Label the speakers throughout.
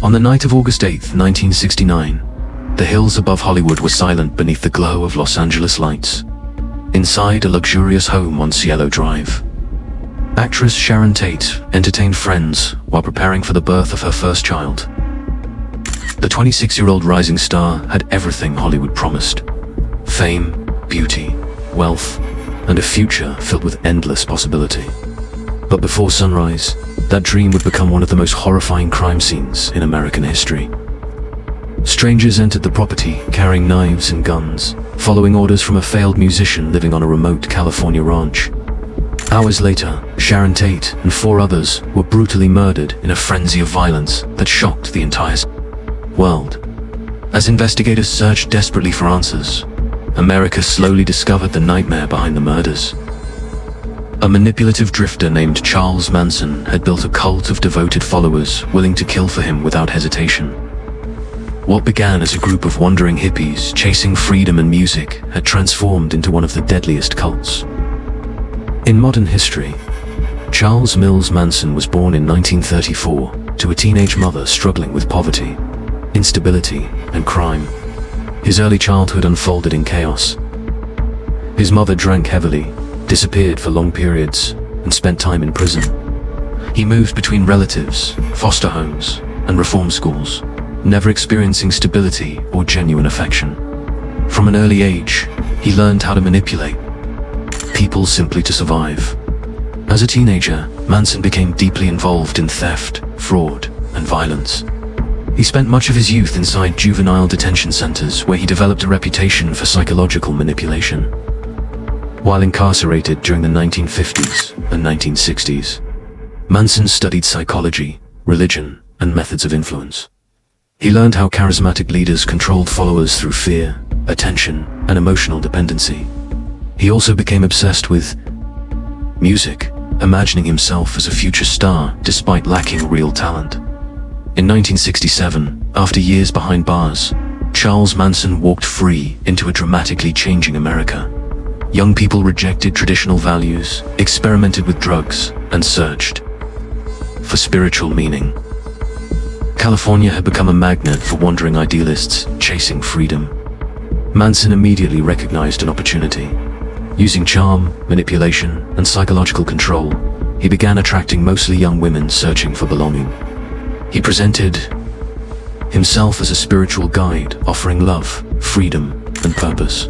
Speaker 1: On the night of August 8, 1969, the hills above Hollywood were silent beneath the glow of Los Angeles lights. Inside a luxurious home on Cielo Drive, actress Sharon Tate entertained friends while preparing for the birth of her first child. The 26-year-old rising star had everything Hollywood promised: fame, beauty, wealth, and a future filled with endless possibility. But before sunrise, that dream would become one of the most horrifying crime scenes in American history. Strangers entered the property carrying knives and guns, following orders from a failed musician living on a remote California ranch. Hours later, Sharon Tate and 4 others were brutally murdered in a frenzy of violence that shocked the entire world. As investigators searched desperately for answers, America slowly discovered the nightmare behind the murders. A manipulative drifter named Charles Manson had built a cult of devoted followers willing to kill for him without hesitation. What began as a group of wandering hippies chasing freedom and music had transformed into one of the deadliest cults. In modern history, Charles Mills Manson was born in 1934 to a teenage mother struggling with poverty, instability, and crime. His early childhood unfolded in chaos. His mother drank heavily, disappeared for long periods, and spent time in prison. He moved between relatives, foster homes, and reform schools, never experiencing stability or genuine affection. From an early age, he learned how to manipulate people simply to survive. As a teenager, Manson became deeply involved in theft, fraud, and violence. He spent much of his youth inside juvenile detention centers where he developed a reputation for psychological manipulation. While incarcerated during the 1950s and 1960s, Manson studied psychology, religion, and methods of influence. He learned how charismatic leaders controlled followers through fear, attention, and emotional dependency. He also became obsessed with music, imagining himself as a future star despite lacking real talent. In 1967, after years behind bars, Charles Manson walked free into a dramatically changing America. Young people rejected traditional values, experimented with drugs, and searched for spiritual meaning. California had become a magnet for wandering idealists chasing freedom. Manson immediately recognized an opportunity. Using charm, manipulation, and psychological control, he began attracting mostly young women searching for belonging. He presented himself as a spiritual guide, offering love, freedom, and purpose.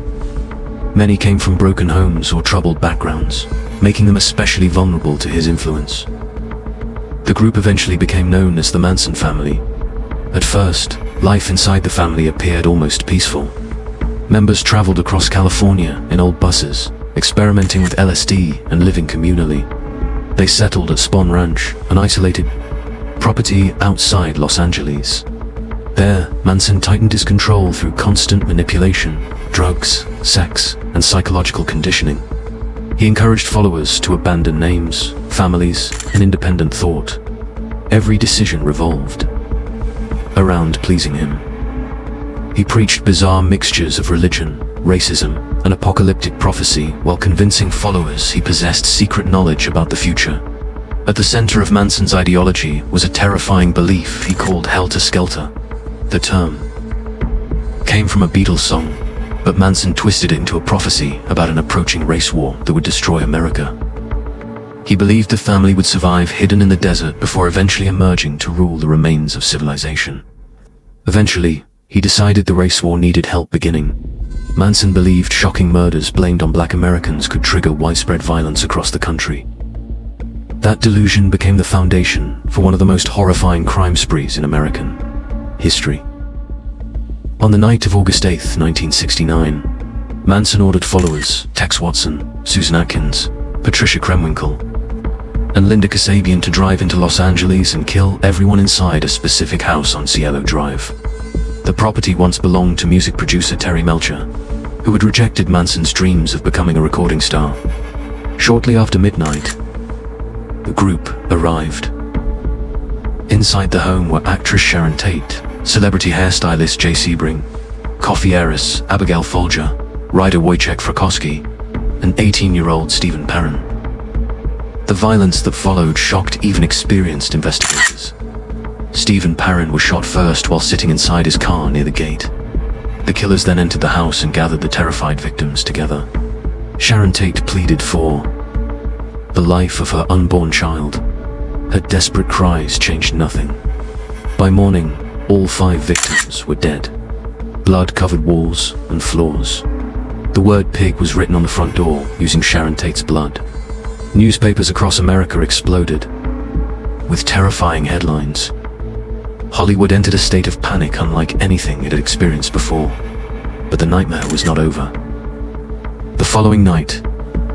Speaker 1: Many came from broken homes or troubled backgrounds, making them especially vulnerable to his influence. The group eventually became known as the Manson family. At first, life inside the family appeared almost peaceful. Members traveled across California in old buses, experimenting with LSD and living communally. They settled at Spahn Ranch, an isolated property outside Los Angeles. There, Manson tightened his control through constant manipulation, drugs, sex, and psychological conditioning. He encouraged followers to abandon names, families, and independent thought. Every decision revolved around pleasing him. He preached bizarre mixtures of religion, racism, and apocalyptic prophecy while convincing followers he possessed secret knowledge about the future. At the center of Manson's ideology was a terrifying belief he called Helter Skelter. The term came from a Beatles song, but Manson twisted it into a prophecy about an approaching race war that would destroy America. He believed the family would survive hidden in the desert before eventually emerging to rule the remains of civilization. Eventually, he decided the race war needed help beginning. Manson believed shocking murders blamed on Black Americans could trigger widespread violence across the country. That delusion became the foundation for one of the most horrifying crime sprees in American history. On the night of August 8, 1969, Manson ordered followers Tex Watson, Susan Atkins, Patricia Krenwinkel, and Linda Kasabian to drive into Los Angeles and kill everyone inside a specific house on Cielo Drive. The property once belonged to music producer Terry Melcher, who had rejected Manson's dreams of becoming a recording star. Shortly after midnight, the group arrived. Inside the home were actress Sharon Tate, celebrity hairstylist Jay Sebring, coffee heiress Abigail Folger, writer Wojciech Frykowski, and 18-year-old Stephen Perrin. The violence that followed shocked even experienced investigators. Stephen Parent was shot first while sitting inside his car near the gate. The killers then entered the house and gathered the terrified victims together. Sharon Tate pleaded for the life of her unborn child. Her desperate cries changed nothing. By morning, all 5 victims were dead. Blood covered walls and floors. The word pig was written on the front door using Sharon Tate's blood. Newspapers across America exploded with terrifying headlines. Hollywood entered a state of panic unlike anything it had experienced before. But the nightmare was not over. The following night,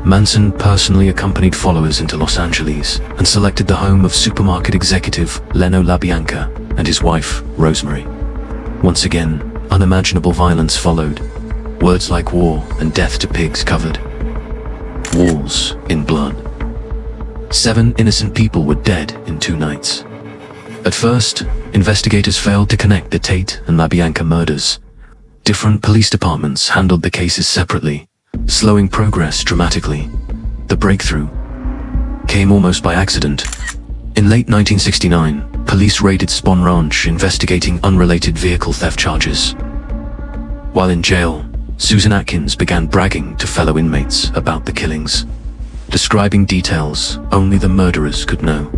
Speaker 1: Manson personally accompanied followers into Los Angeles and selected the home of supermarket executive Leno LaBianca and his wife, Rosemary. Once again, unimaginable violence followed. Words like war and death to pigs covered walls in blood. 7 innocent people were dead in 2 nights. At first, investigators failed to connect the Tate and LaBianca murders. Different police departments handled the cases separately, slowing progress dramatically. The breakthrough came almost by accident. In late 1969, police raided Spahn Ranch investigating unrelated vehicle theft charges. While in jail, Susan Atkins began bragging to fellow inmates about the killings, describing details only the murderers could know.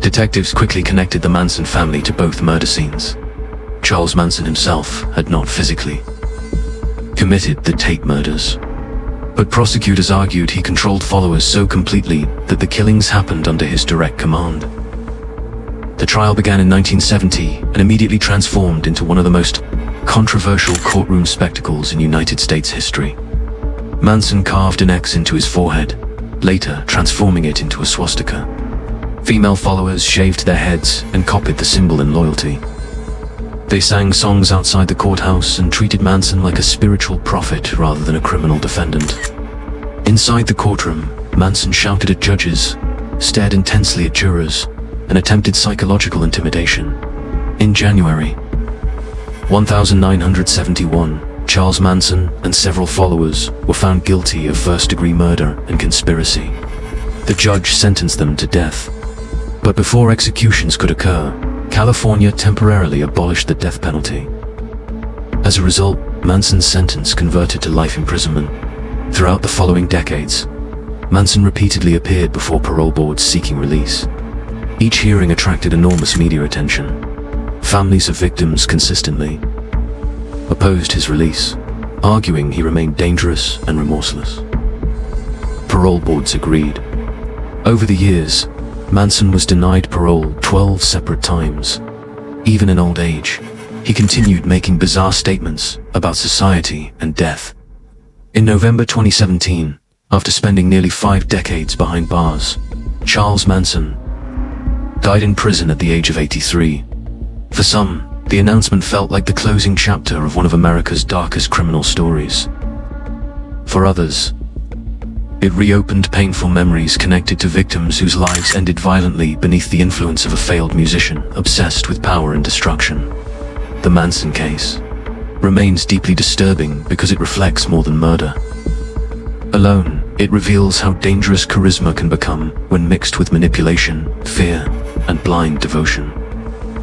Speaker 1: Detectives quickly connected the Manson family to both murder scenes. Charles Manson himself had not physically committed the Tate murders, but prosecutors argued he controlled followers so completely that the killings happened under his direct command. The trial began in 1970 and immediately transformed into one of the most controversial courtroom spectacles in United States history. Manson carved an X into his forehead, later transforming it into a swastika. Female followers shaved their heads and copied the symbol in loyalty. They sang songs outside the courthouse and treated Manson like a spiritual prophet rather than a criminal defendant. Inside the courtroom, Manson shouted at judges, stared intensely at jurors, and attempted psychological intimidation. In January 1971, Charles Manson and several followers were found guilty of first-degree murder and conspiracy. The judge sentenced them to death. But before executions could occur, California temporarily abolished the death penalty. As a result, Manson's sentence converted to life imprisonment. Throughout the following decades, Manson repeatedly appeared before parole boards seeking release. Each hearing attracted enormous media attention. Families of victims consistently opposed his release, arguing he remained dangerous and remorseless. Parole boards agreed. Over the years, Manson was denied parole 12 separate times. Even in old age, he continued making bizarre statements about society and death. In November 2017, after spending nearly 5 decades behind bars, Charles Manson died in prison at the age of 83. For some, the announcement felt like the closing chapter of one of America's darkest criminal stories. For others, it reopened painful memories connected to victims whose lives ended violently beneath the influence of a failed musician obsessed with power and destruction. The Manson case remains deeply disturbing because it reflects more than murder. Alone, it reveals how dangerous charisma can become when mixed with manipulation, fear, and blind devotion.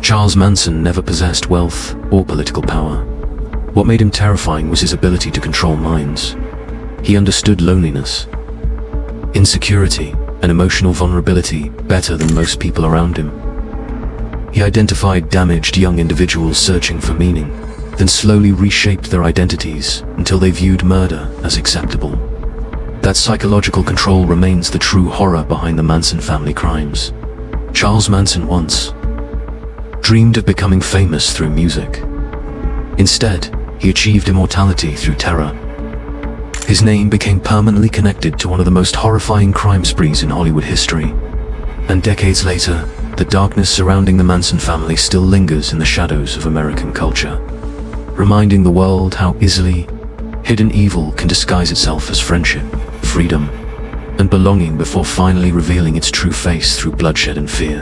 Speaker 1: Charles Manson never possessed wealth or political power. What made him terrifying was his ability to control minds. He understood loneliness, insecurity, and emotional vulnerability better than most people around him. He identified damaged young individuals searching for meaning, then slowly reshaped their identities until they viewed murder as acceptable. That psychological control remains the true horror behind the Manson family crimes. Charles Manson once dreamed of becoming famous through music. Instead, he achieved immortality through terror. His name became permanently connected to one of the most horrifying crime sprees in Hollywood history. And decades later, the darkness surrounding the Manson family still lingers in the shadows of American culture, reminding the world how easily hidden evil can disguise itself as friendship, freedom, and belonging before finally revealing its true face through bloodshed and fear.